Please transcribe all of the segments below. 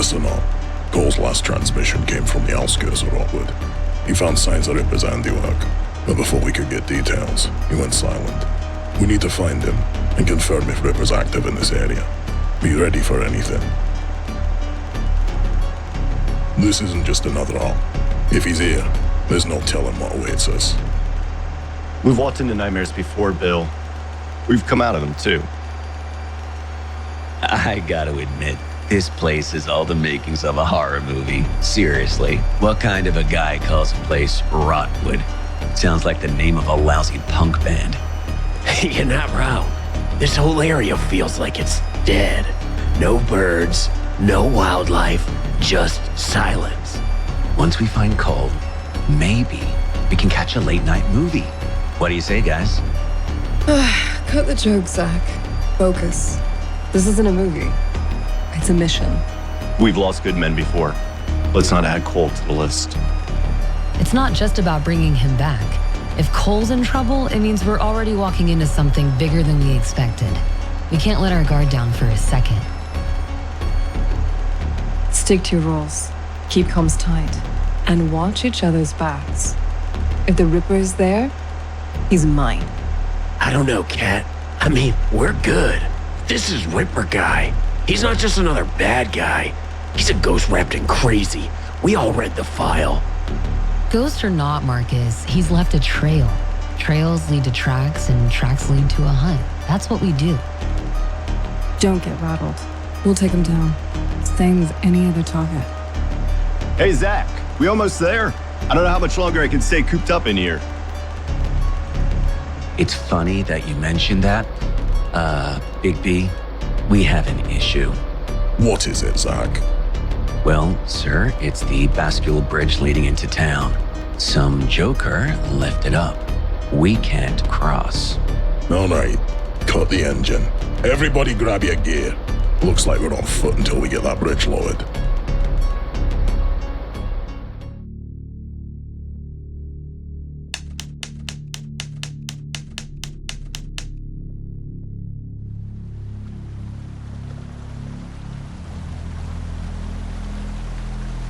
Listen up. Cole's last transmission came from the outskirts of Rotwood. He found signs of Reaper's handiwork, but before we could get details, he went silent. We need to find him and confirm if Reaper's active in this area. Be ready for anything. This isn't just another op. If he's here, there's no telling what awaits us. We've walked into nightmares before, Bill. We've come out of them, too. I gotta admit, this place is all the makings of a horror movie. Seriously, what kind of a guy calls a place Rotwood? Sounds like the name of a lousy punk band. You're not wrong. This whole area feels like it's dead. No birds, no wildlife, just silence. Once we find Cole, maybe we can catch a late night movie. What do you say, guys? Cut the joke, Zach. Focus. This isn't a movie. It's a mission. We've lost good men before. Let's not add Cole to the list. It's not just about bringing him back. If Cole's in trouble, it means we're already walking into something bigger than we expected. We can't let our guard down for a second. Stick to your roles. Keep comms tight. And watch each other's backs. If the Ripper is there, he's mine. I don't know, Kat. I mean, we're good. This is Reaper guy. He's not just another bad guy. He's a ghost wrapped in crazy. We all read the file. Ghost or not, Marcus, he's left a trail. Trails lead to tracks, and tracks lead to a hunt. That's what we do. Don't get rattled. We'll take him down. Same with any other target. Hey, Zach, we almost there? I don't know how much longer I can stay cooped up in here. It's funny that you mentioned that. Big B, we have an issue. What is it, Zach? Well, sir, it's the bascule bridge leading into town. Some joker left it up. We can't cross. All right, cut the engine. Everybody grab your gear. Looks like we're on foot until we get that bridge lowered.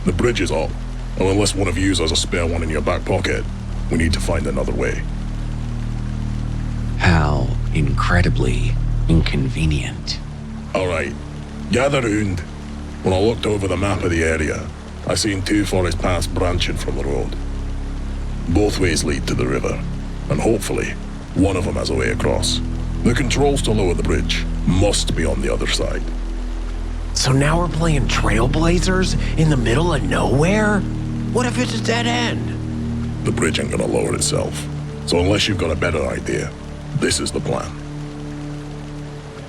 The bridge is up, and unless one of you has a spare one in your back pocket, we need to find another way. How incredibly inconvenient. All right, gather round. When I looked over the map of the area, I seen two forest paths branching from the road. Both ways lead to the river, and hopefully, one of them has a way across. The controls to lower the bridge must be on the other side. So now we're playing Trailblazers in the middle of nowhere? What if it's a dead end? The bridge ain't gonna lower itself, so unless you've got a better idea, this is the plan.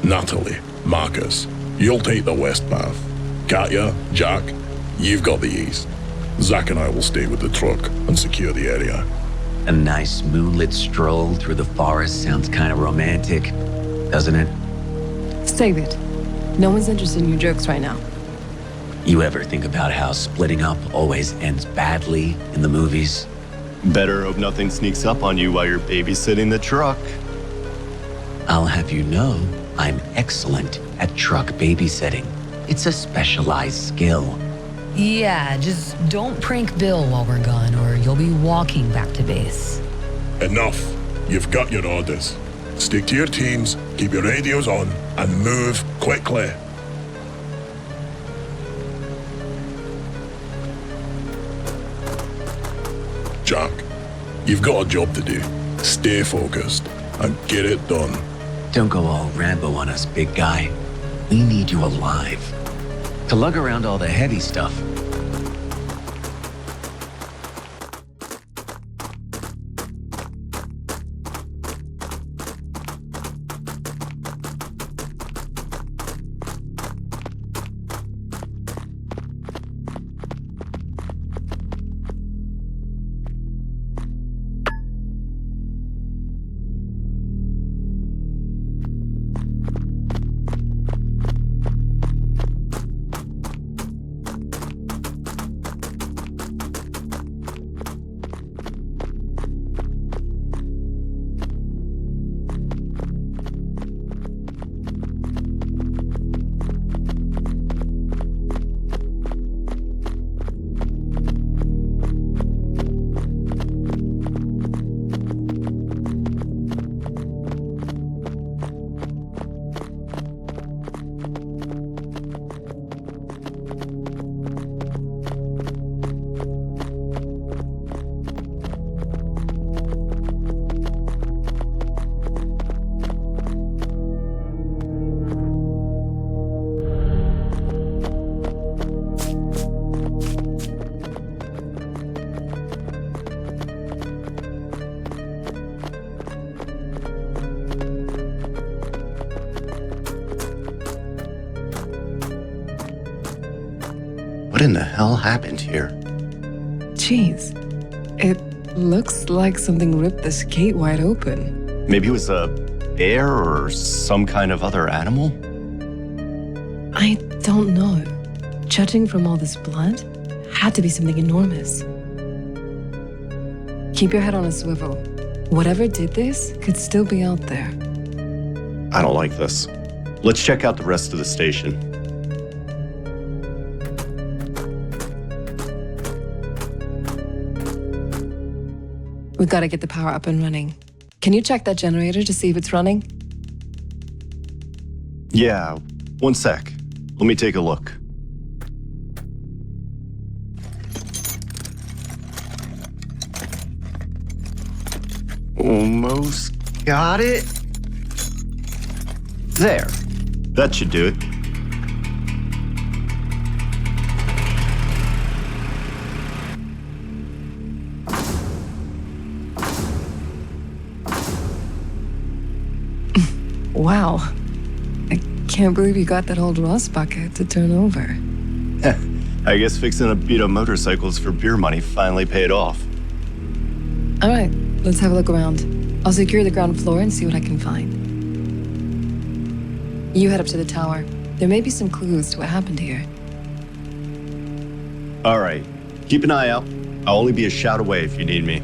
Natalie, Marcus, you'll take the west path. Katya, Jack, you've got the east. Zach and I will stay with the truck and secure the area. A nice moonlit stroll through the forest sounds kind of romantic, doesn't it? Save it. No one's interested in your jokes right now. You ever think about how splitting up always ends badly in the movies? Better hope nothing sneaks up on you while you're babysitting the truck. I'll have you know, I'm excellent at truck babysitting. It's a specialized skill. Yeah, just don't prank Bill while we're gone, or you'll be walking back to base. Enough. You've got your orders. Stick to your teams, keep your radios on, and move quickly. Jack, you've got a job to do. Stay focused and get it done. Don't go all Rambo on us, big guy. We need you alive. To lug around all the heavy stuff. What in the hell happened here? Jeez. It looks like something ripped this gate wide open. Maybe it was a bear or some kind of other animal? I don't know. Judging from all this blood, had to be something enormous. Keep your head on a swivel. Whatever did this could still be out there. I don't like this. Let's check out the rest of the station. We've got to get the power up and running. Can you check that generator to see if it's running? Yeah, one sec. Let me take a look. Almost got it. There. That should do it. Wow. I can't believe you got that old rust bucket to turn over. I guess fixing up beat-up motorcycles for beer money finally paid off. All right, let's have a look around. I'll secure the ground floor and see what I can find. You head up to the tower. There may be some clues to what happened here. All right. Keep an eye out. I'll only be a shout away if you need me.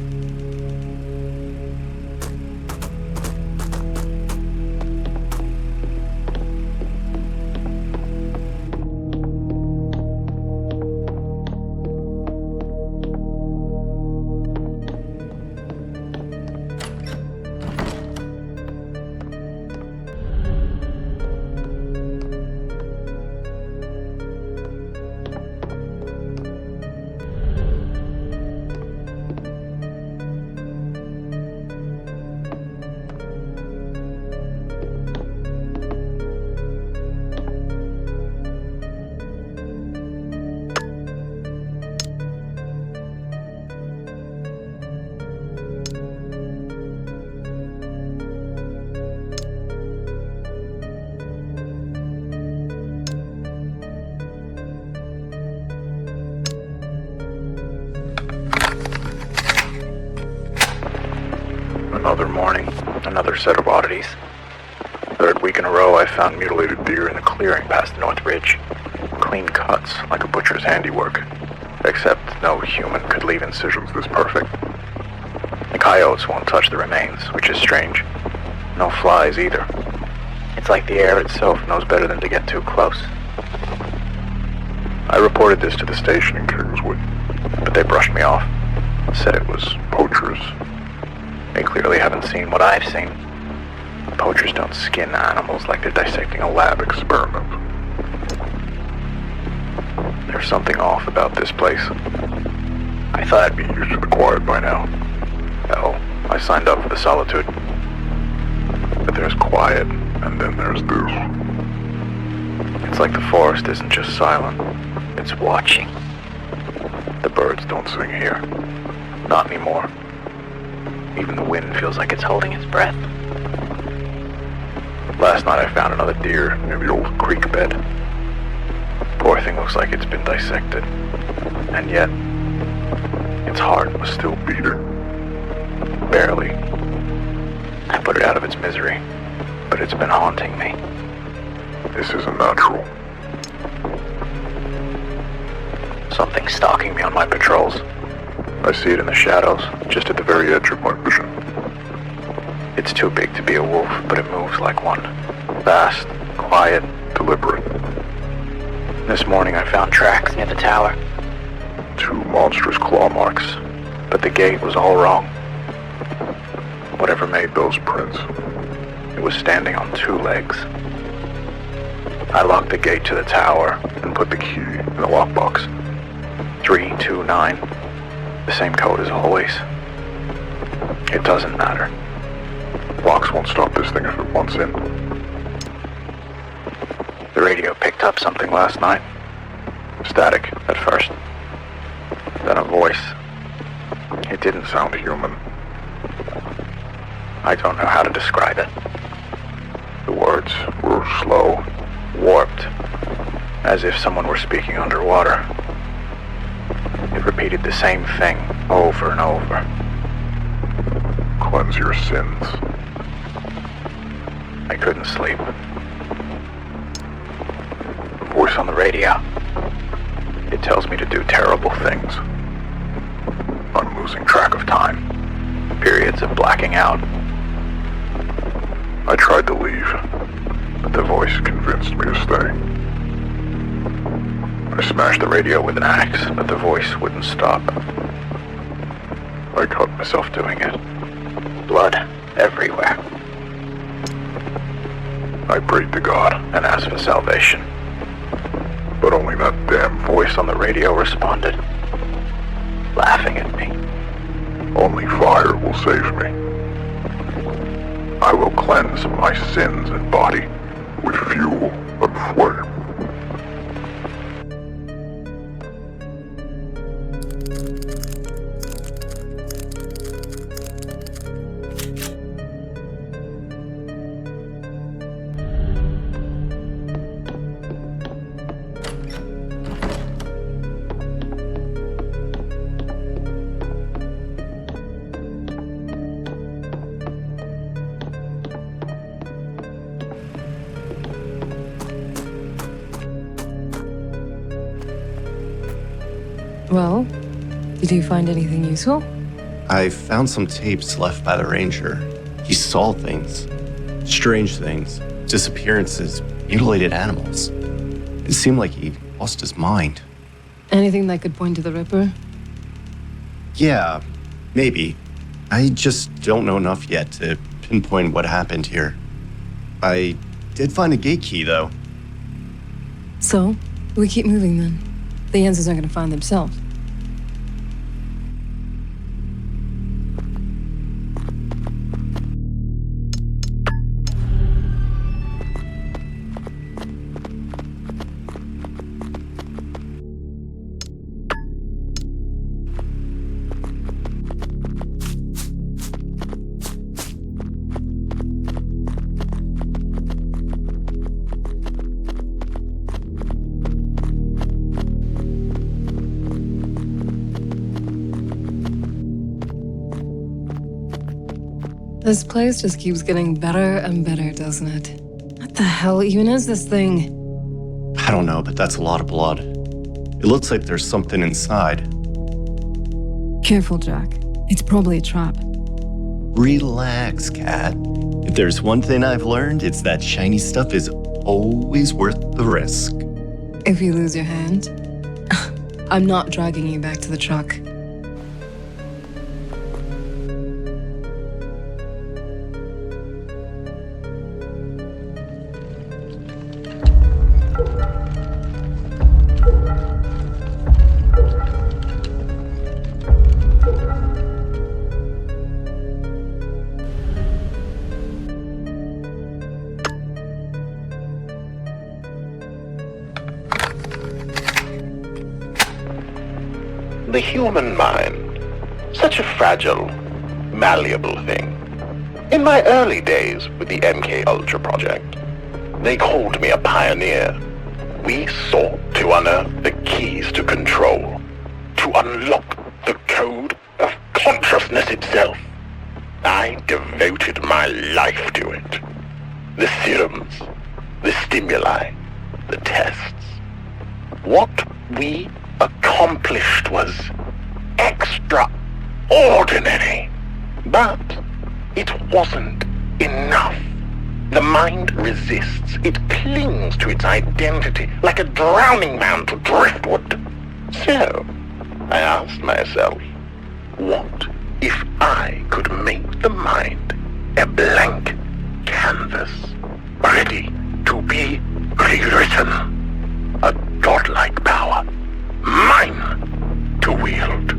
Another morning, another set of oddities. Third week in a row I found mutilated deer in the clearing past North Ridge. Clean cuts, like a butcher's handiwork. Except no human could leave incisions this perfect. The coyotes won't touch the remains, which is strange. No flies either. It's like the air itself knows better than to get too close. I reported this to the station in Kingswood, but they brushed me off. Said it was poachers. They clearly haven't seen what I've seen. Poachers don't skin animals like they're dissecting a lab experiment. There's something off about this place. I thought I'd be used to the quiet by now. Hell, I signed up for the solitude. But there's quiet, and then there's this. It's like the forest isn't just silent, it's watching. The birds don't sing here. Not anymore. Even the wind feels like it's holding its breath. Last night I found another deer near the old creek bed. Poor thing looks like it's been dissected. And yet, its heart was still beating. Barely. I put it out of its misery, but it's been haunting me. This isn't natural. Something's stalking me on my patrols. I see it in the shadows, just at the very edge of my vision. It's too big to be a wolf, but it moves like one. Fast, quiet, deliberate. This morning I found tracks near the tower. 2 monstrous claw marks, but the gate was all wrong. Whatever made those prints, it was standing on 2 legs. I locked the gate to the tower and put the key in the lockbox. 329. The same code as always. It doesn't matter. Locks won't stop this thing if it wants in. The radio picked up something last night. Static at first. Then a voice. It didn't sound human. I don't know how to describe it. The words were slow, warped, as if someone were speaking underwater. It repeated the same thing over and over. Cleanse your sins. I couldn't sleep. The voice on the radio. It tells me to do terrible things. I'm losing track of time. Periods of blacking out. I tried to leave, but the voice convinced me to stay. I smashed the radio with an axe, but the voice wouldn't stop. I caught myself doing it. Blood everywhere. I prayed to God And asked for salvation. but only that damn voice Voice on the radio responded, laughing at me. Only fire will save me. I will cleanse my sins and body with fuel and flame. Well, did you find anything useful? I found some tapes left by the ranger. He saw things. Strange things. Disappearances. Mutilated animals. It seemed like he lost his mind. Anything that could point to the Ripper? Yeah, maybe. I just don't know enough yet to pinpoint what happened here. I did find a gate key, though. So, we keep moving then. The answers aren't going to find themselves. This place just keeps getting better and better, doesn't it? What the hell even is this thing? I don't know, but that's a lot of blood. It looks like there's something inside. Careful, Jack. It's probably a trap. Relax, Cat. If there's one thing I've learned, it's that shiny stuff is always worth the risk. If you lose your hand, I'm not dragging you back to the truck. The human mind, such a fragile, malleable thing. In my early days with the MK Ultra project, they called me a pioneer. We sought to unearth the keys to control, to unlock the code of consciousness itself. I devoted my life to it. The serums, the stimuli, the tests. What we accomplished was extraordinary. But it wasn't enough. The mind resists. It clings to its identity like a drowning man to driftwood. So, I asked myself, what if I could make the mind a blank canvas, ready to be rewritten? A godlike power, mine to wield.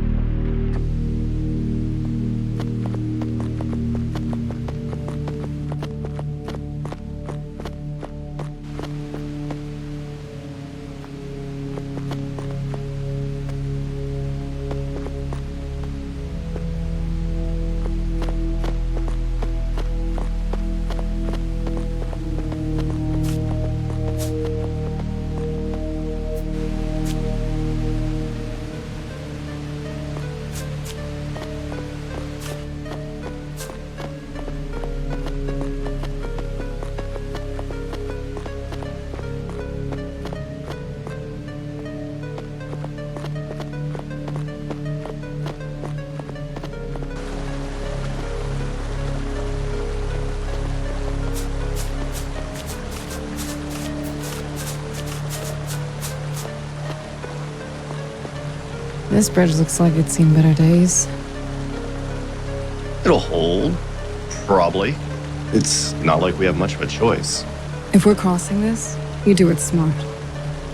This bridge looks like it's seen better days. It'll hold. Probably. It's not like we have much of a choice. If we're crossing this, you do it smart.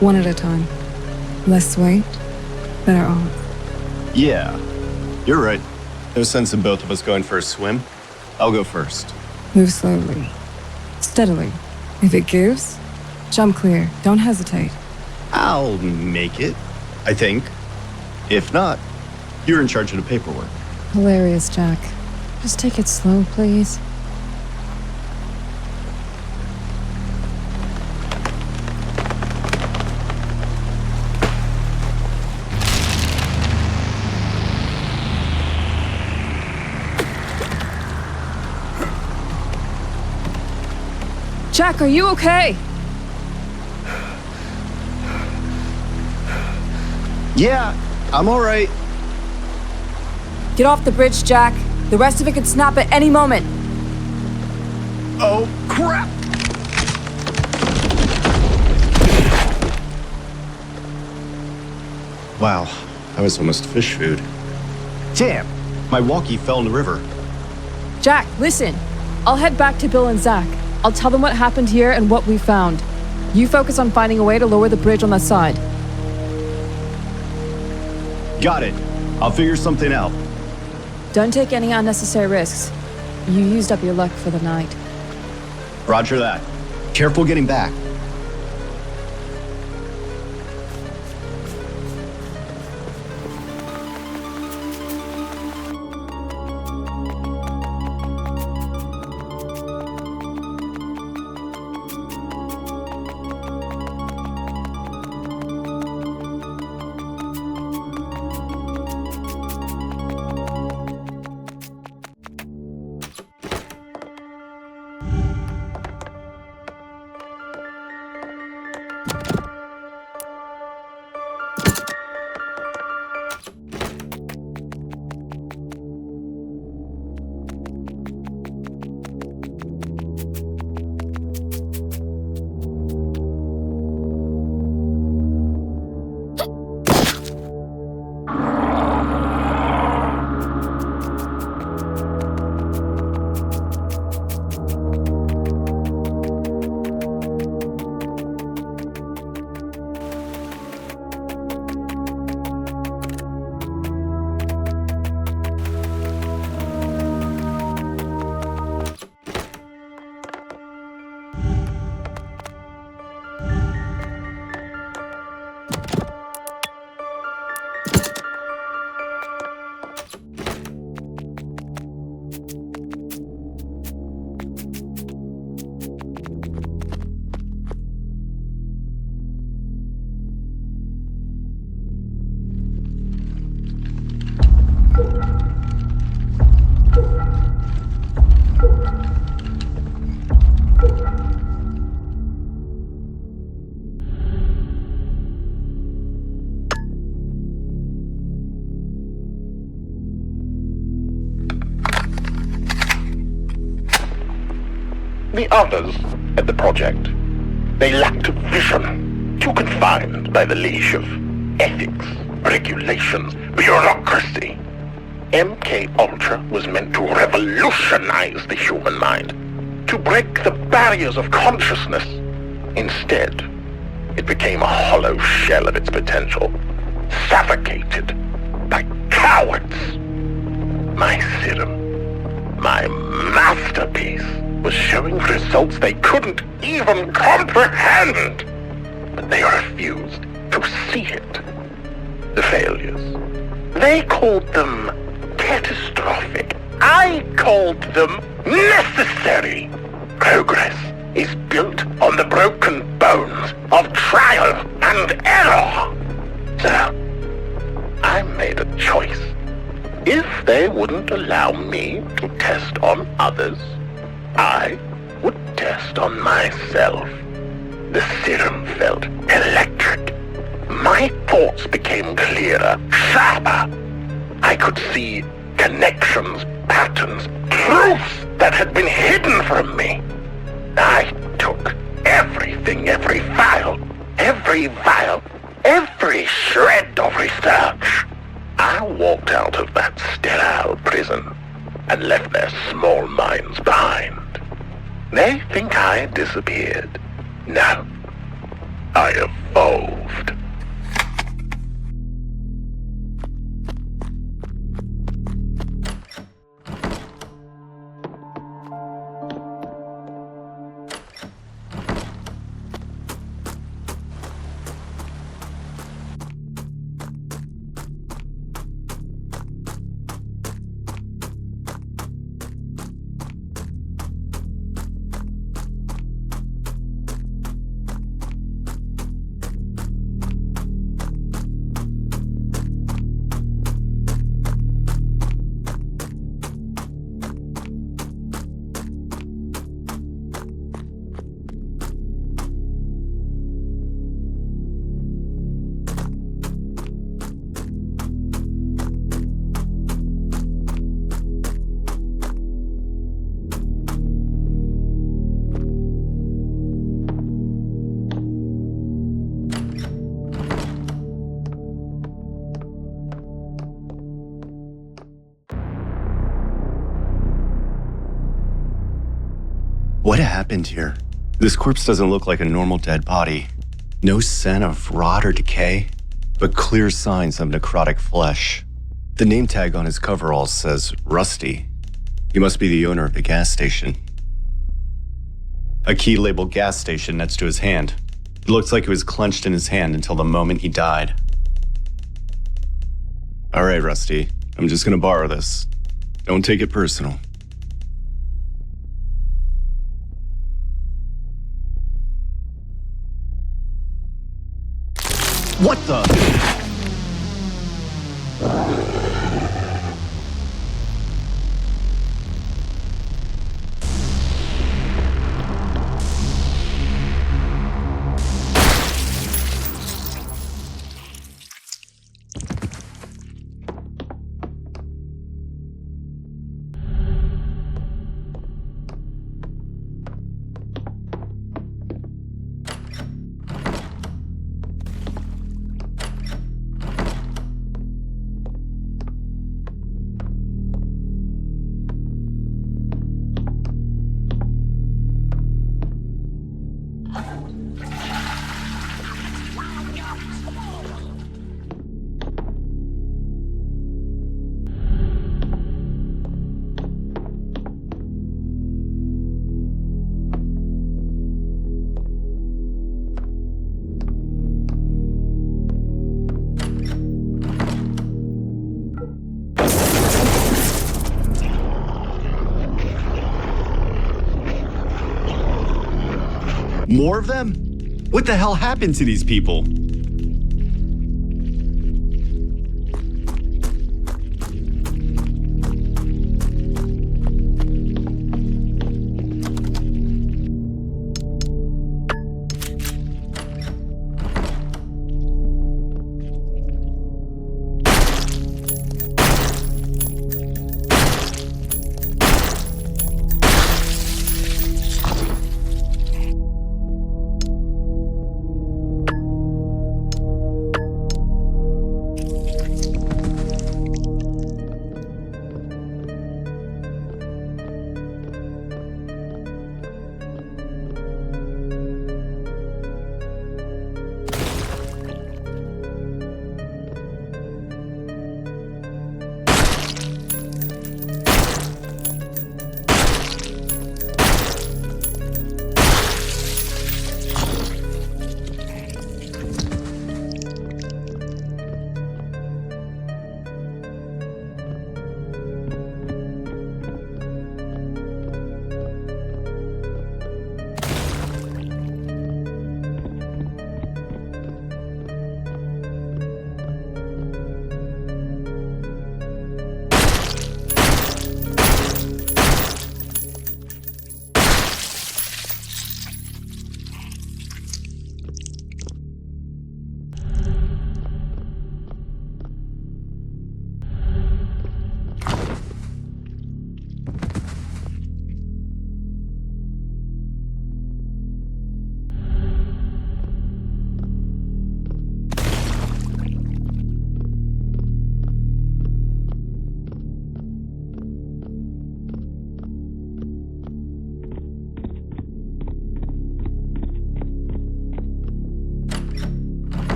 One at a time. Less weight, better odds. Yeah, you're right. No sense in both of us going for a swim. I'll go first. Move slowly. Steadily. If it gives, jump clear. Don't hesitate. I'll make it, I think. If not, you're in charge of the paperwork. Hilarious, Jack. Just take it slow, please. Jack, are you okay? Yeah, I'm all right. Get off the bridge, Jack. The rest of it could snap at any moment. Oh, crap! Wow, that was almost fish food. Damn, my walkie fell in the river. Jack, listen. I'll head back to Bill and Zach. I'll tell them what happened here and what we found. You focus on finding a way to lower the bridge on that side. Got it. I'll figure something out. Don't take any unnecessary risks. You used up your luck for the night. Roger that. Careful getting back. The others at the project, they lacked vision, too confined by the leash of ethics, regulations, bureaucracy. MK Ultra was meant to revolutionize the human mind, to break the barriers of consciousness. Instead, it became a hollow shell of its potential, suffocated by cowards. My serum, my masterpiece, was showing results they couldn't even comprehend. But they refused to see it. The failures. They called them catastrophic. I called them necessary. Progress is built on the broken bones of trial and error. So, I made a choice. If they wouldn't allow me to test on others, I would test on myself. The serum felt electric. My thoughts became clearer, sharper. I could see connections, patterns, truths that had been hidden from me. I took everything, every vial, every shred of research, walked out of that sterile prison and left their small minds behind. They think I disappeared. No, I evolved. What happened here? This corpse doesn't look like a normal dead body. No scent of rot or decay, but clear signs of necrotic flesh. The name tag on his coveralls says Rusty. He must be the owner of the gas station. A key labeled gas station next to his hand. It looks like it was clenched in his hand until the moment he died. All right, Rusty. I'm just gonna borrow this. Don't take it personal. What the? More of them? What the hell happened to these people?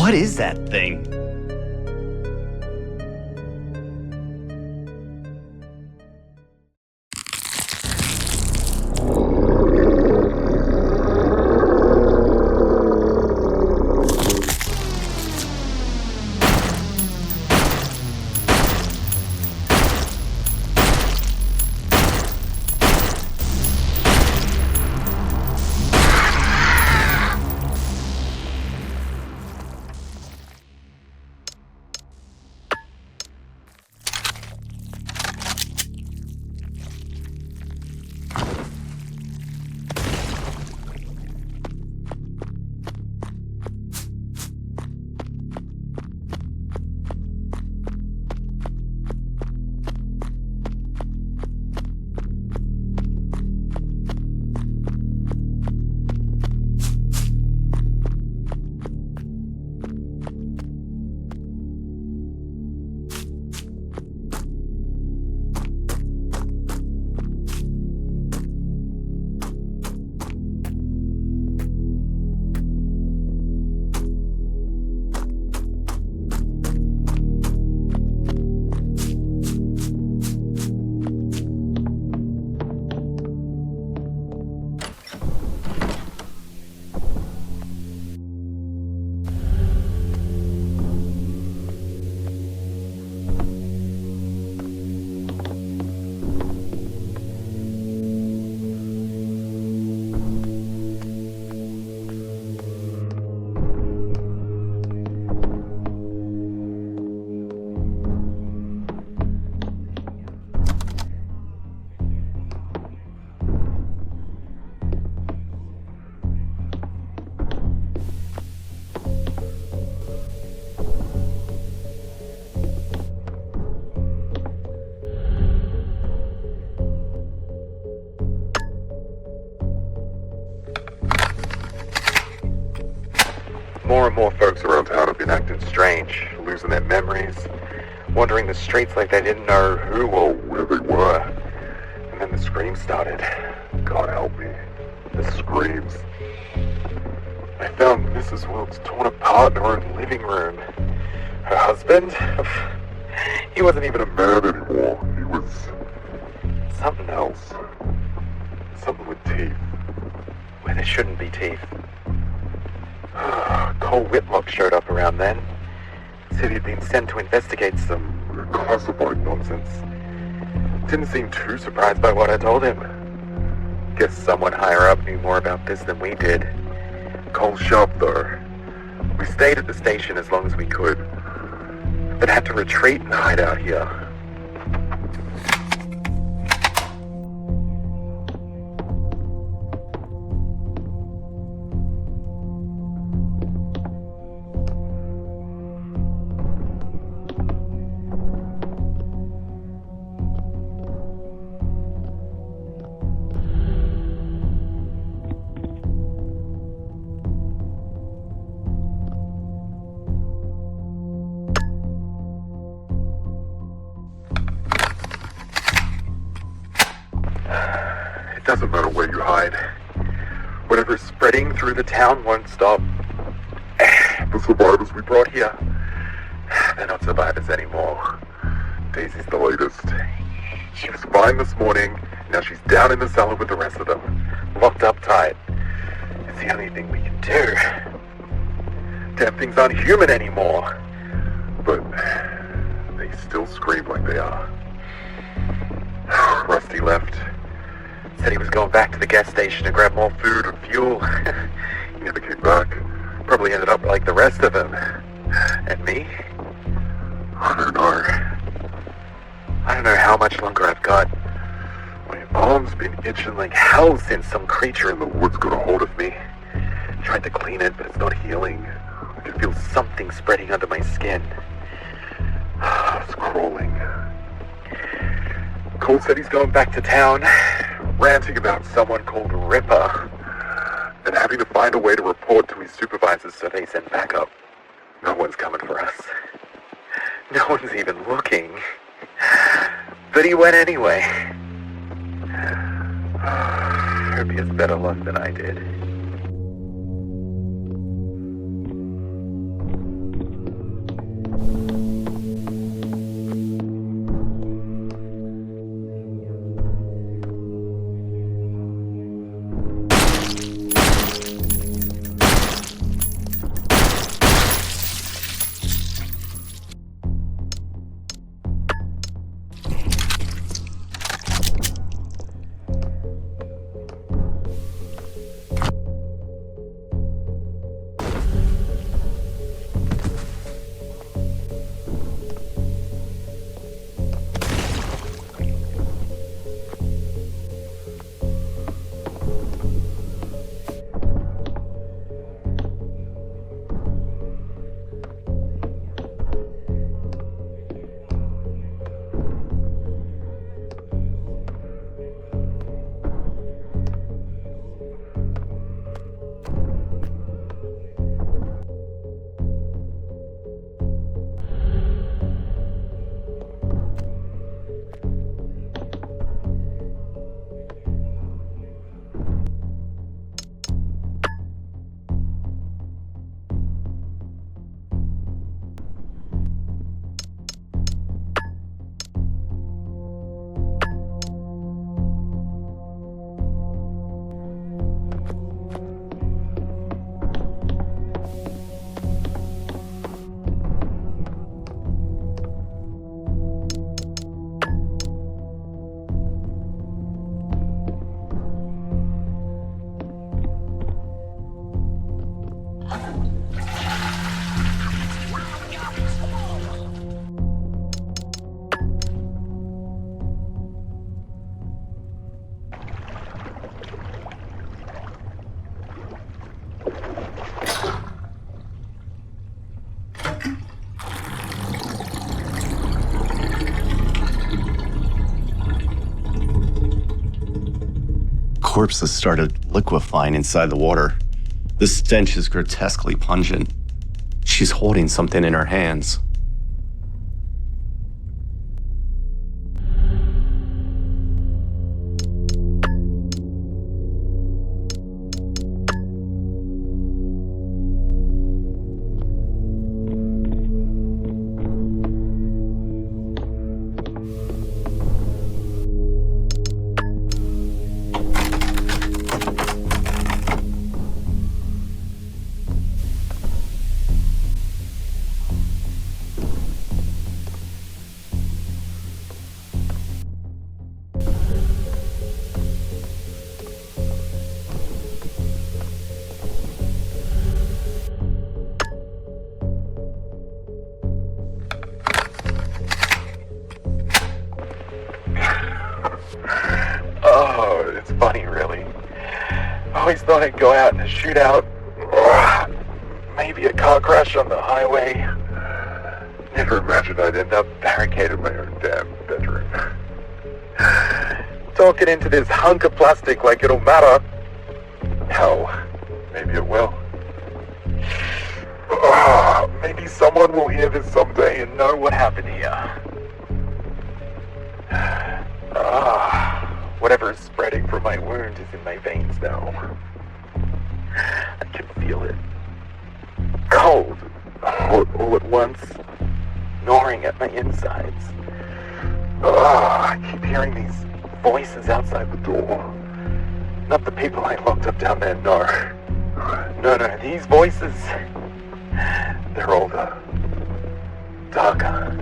What is that thing? More and more folks around town have been acting strange, losing their memories, wandering the streets like they didn't know who or where they were. And then the screams started. God help me. The screams. I found Mrs. Wilkes torn apart in her own living room. Her husband? He wasn't even a man anymore. He was something else. Something with teeth. Where there shouldn't be teeth. Cole Whitlock showed up around then. Said he'd been sent to investigate some classified nonsense. Didn't seem too surprised by what I told him. Guess someone higher up knew more about this than we did. Cole's sharp though. We stayed at the station as long as we could, but had to retreat and hide out here. It doesn't matter where you hide. Whatever's spreading through the town won't stop. The survivors we brought here, they're not survivors anymore. Daisy's the latest. She was fine this morning, now she's down in the cellar with the rest of them, locked up tight. It's the only thing we can do. Damn things aren't human anymore. But they still scream like they are. Rusty left. Said he was going back to the gas station to grab more food and fuel. He never came back. Probably ended up like the rest of them. And me? I don't know. I don't know how much longer I've got. My arm's been itching like hell since some creature in the woods got a hold of me. Tried to clean it, but it's not healing. I can feel something spreading under my skin. It's crawling. Cole said he's going back to town, ranting about someone called Reaper, and having to find a way to report to his supervisors so they send backup. No one's coming for us. No one's even looking. But he went anyway. Hope he has better luck than I did. corpses started liquefying inside the water. The stench is grotesquely pungent. She's holding something in her hands. It's funny, really. I always thought I'd go out in a shootout. Maybe a car crash on the highway. Never imagined I'd end up barricaded in my own damn bedroom. Talking into this hunk of plastic like it'll matter. Hell, maybe it will. Maybe someone will hear this someday and know what happened here. Whatever is spreading from my wound is in my veins now. I can feel it. Cold, hot all at once, gnawing at my insides. I keep hearing these voices outside the door. Not the people I locked up down there, no. No, these voices, they're older, darker.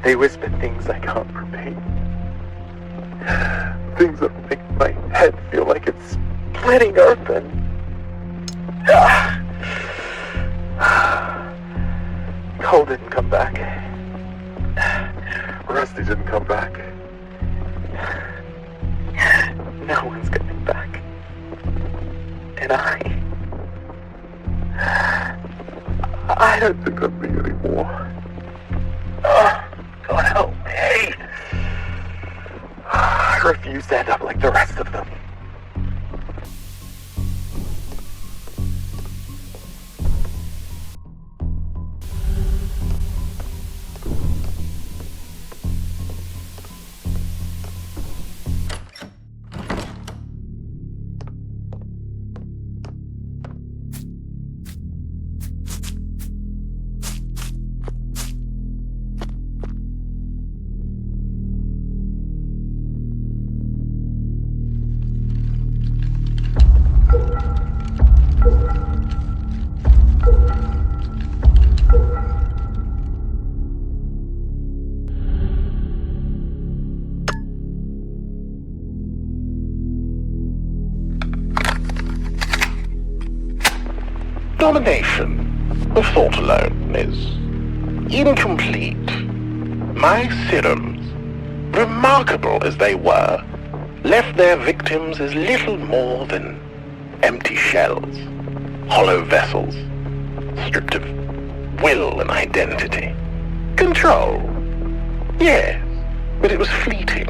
They whisper things I can't repeat. Things that make my head feel like it's splitting open. Cole didn't come back. Rusty didn't come back. No one's coming back. And I don't think I'm me anymore. God help me. I refuse to end up like the rest of them. Domination, the thought alone, is incomplete. My serums, remarkable as they were, left their victims as little more than empty shells, hollow vessels, stripped of will and identity. Control, yes, but it was fleeting,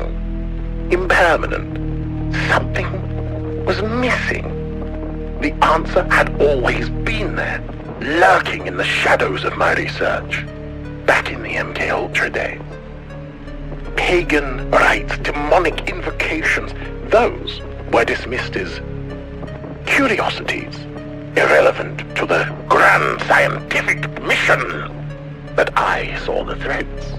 impermanent. Something was missing. The answer had always been there, lurking in the shadows of my research, back in the MK Ultra days. Pagan rites, demonic invocations, those were dismissed as curiosities, irrelevant to the grand scientific mission. But I saw the threads,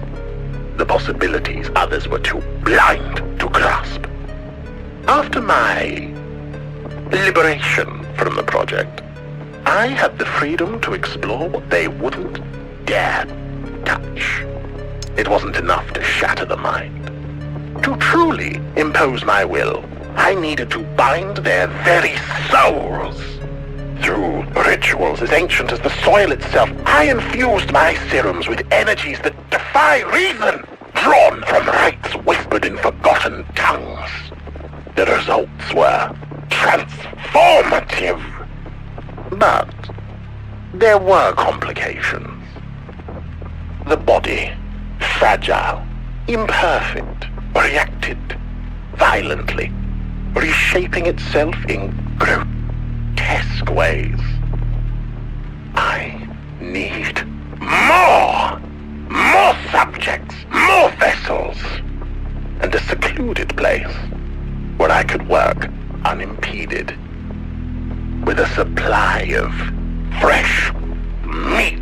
the possibilities others were too blind to grasp. After my liberation from the project, I had the freedom to explore what they wouldn't dare touch. It wasn't enough to shatter the mind. To truly impose my will, I needed to bind their very souls. Through rituals as ancient as the soil itself, I infused my serums with energies that defy reason, drawn from rites whispered in forgotten tongues. The results were transformative. But there were complications. The body, fragile, imperfect, reacted violently. reshaping itself in grotesque ways. I need more! More subjects, more vessels, and a secluded place where I could work unimpeded with a supply of fresh meat.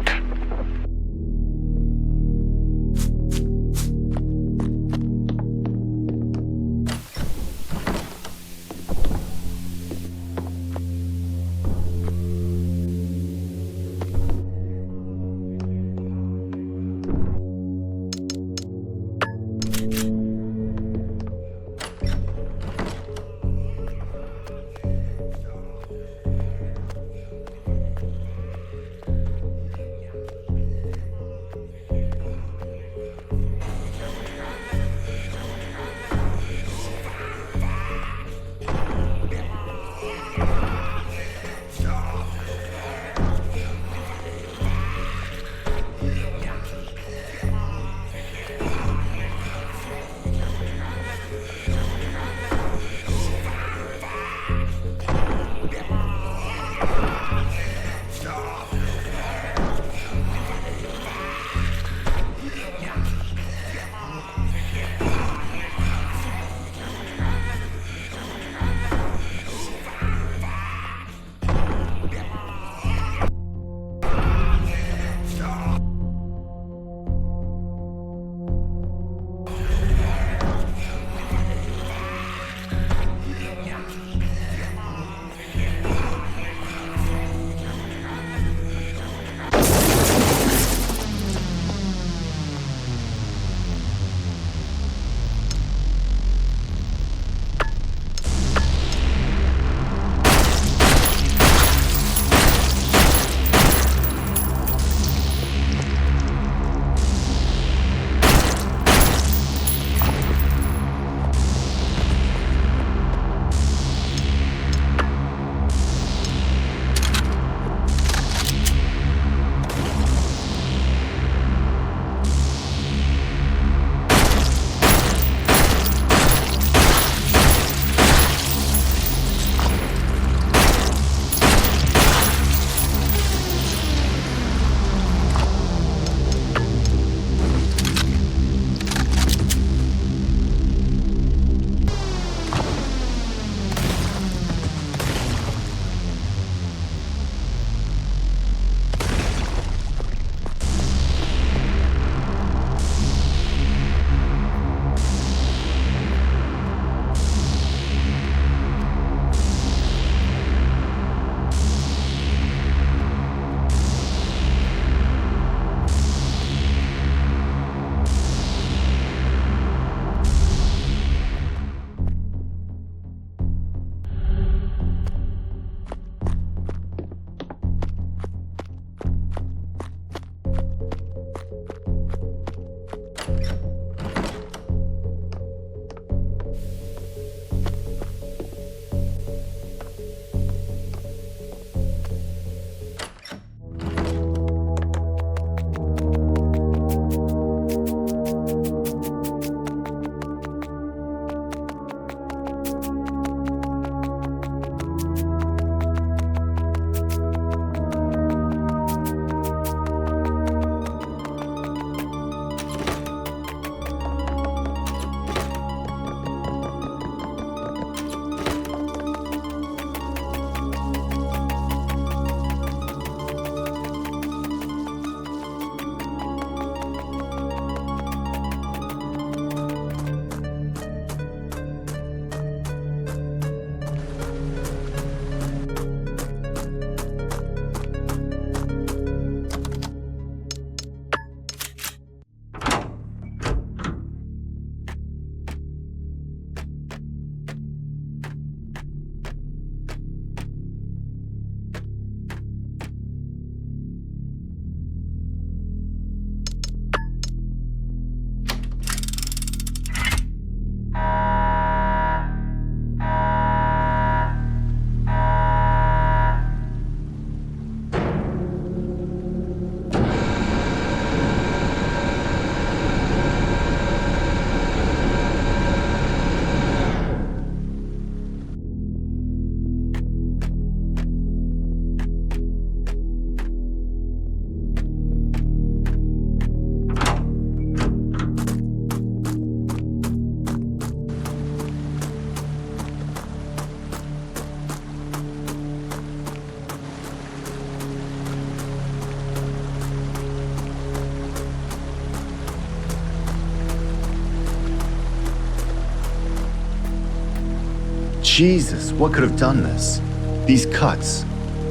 Jesus, what could have done this? These cuts,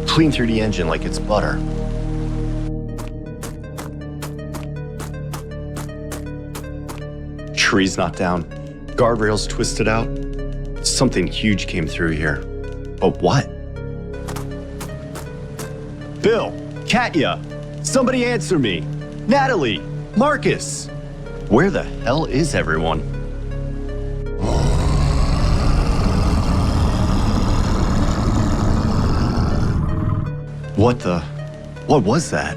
clean through the engine like it's butter. Trees knocked down, guardrails twisted out. Something huge came through here. But what? Bill, Katya, somebody answer me. Natalie, Marcus, where the hell is everyone? What was that?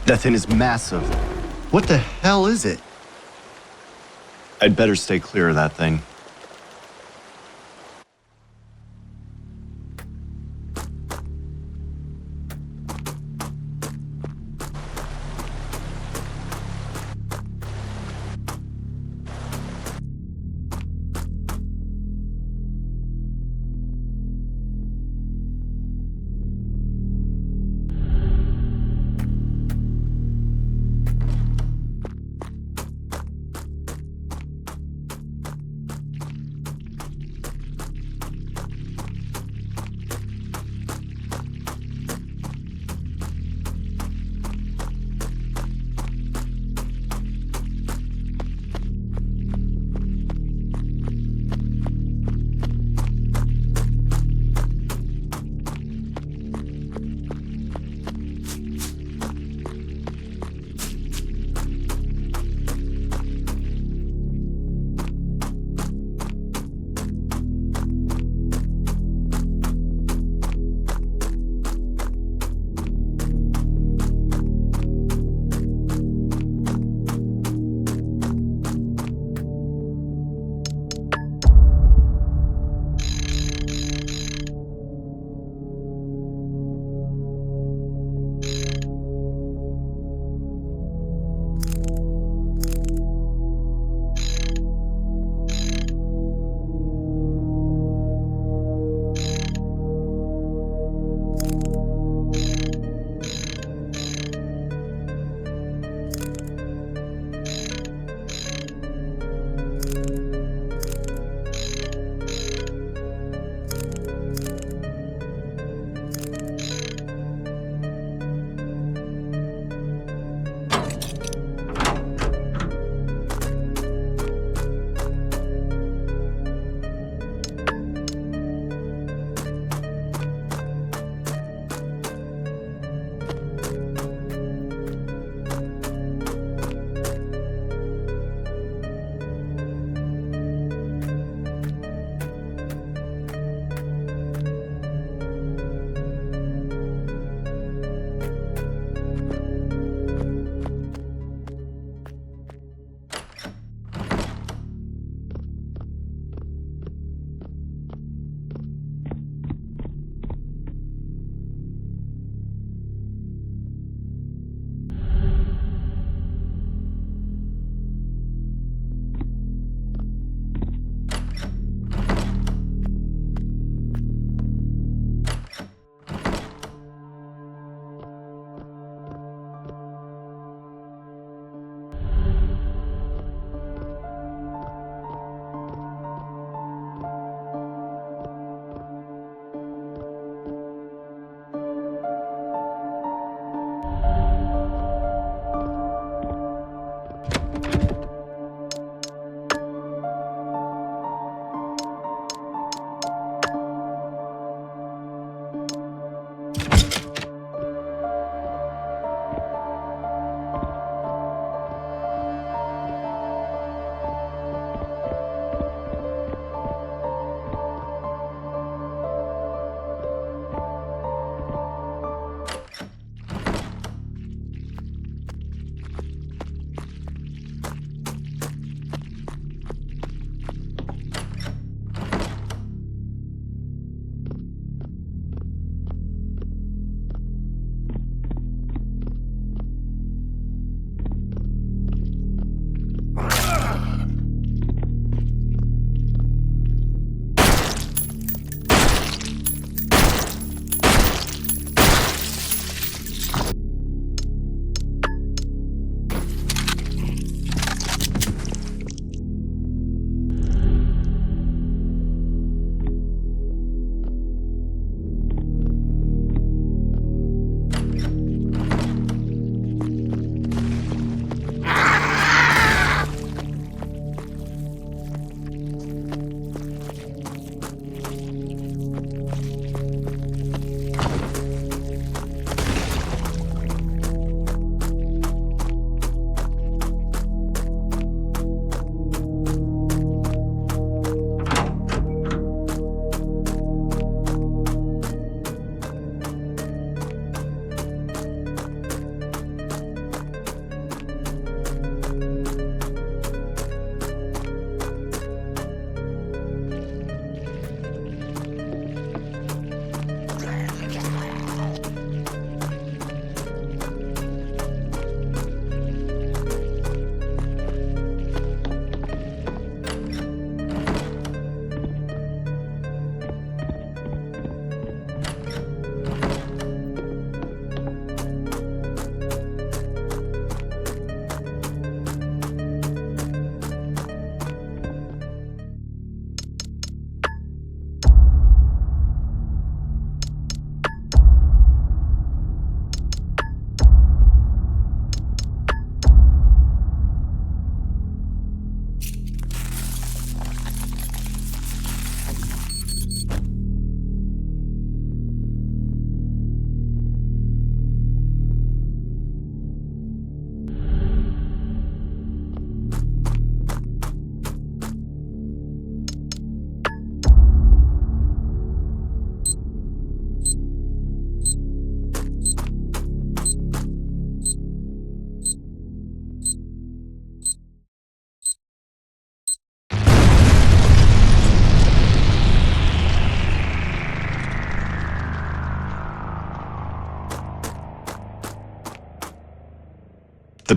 That thing is massive. What the hell is it? I'd better stay clear of that thing.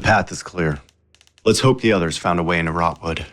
path is clear. Let's hope the others found a way into Rotwood.